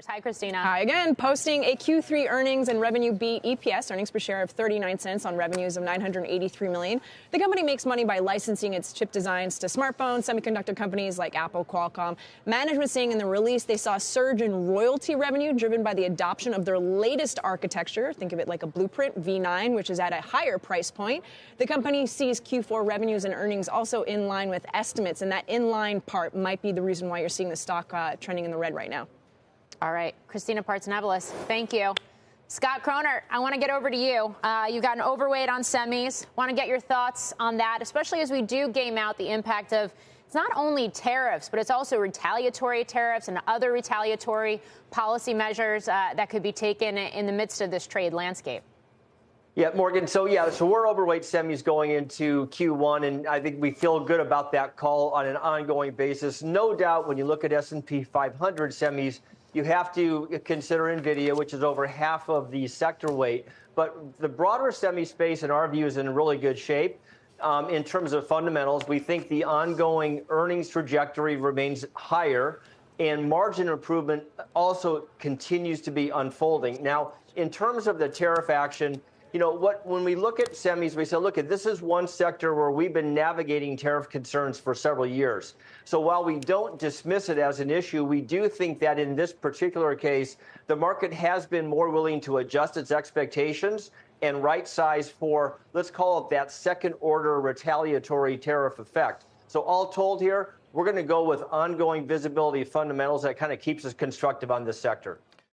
numbers. Hi, Christina. Hi again. Posting a Q3 earnings and revenue beat. EPS, earnings per share of 39 cents on revenues of $983 million. The company makes money by licensing its chip designs to smartphone semiconductor companies like Apple, Qualcomm. Management saying in the release they saw a surge in royalty revenue driven by the adoption of their latest architecture. Think of it like a Blueprint V9, which is at a higher price point. The company sees Q4 revenues and earnings also in line with estimates, and that in-line part might be the reason why you're seeing the stock trending in the red right now. All right, Christina Partsinevelos, thank you. Scott Kroner, I want to get over to you. You've got an overweight on semis. Want to get your thoughts on that, especially as we do game out the impact of it's not only tariffs, but it's also retaliatory tariffs and other retaliatory policy measures that could be taken in the midst of this trade landscape. Yeah, Morgan. So we're overweight semis going into Q1, and I think we feel good about that call on an ongoing basis. No doubt, when you look at S&P 500 semis, you have to consider NVIDIA, which is over half of the sector weight. But the broader semi space, in our view, is in really good shape. In terms of fundamentals, we think the ongoing earnings trajectory remains higher, and margin improvement also continues to be unfolding. Now, in terms of the tariff action, when we look at semis, we say, look, this is one sector where we've been navigating tariff concerns for several years. So while we don't dismiss it as an issue, we do think that in this particular case, the market has been more willing to adjust its expectations and right size for, let's call it that second order retaliatory tariff effect. So all told here, we're going to go with ongoing visibility fundamentals that kind of keeps us constructive on this sector.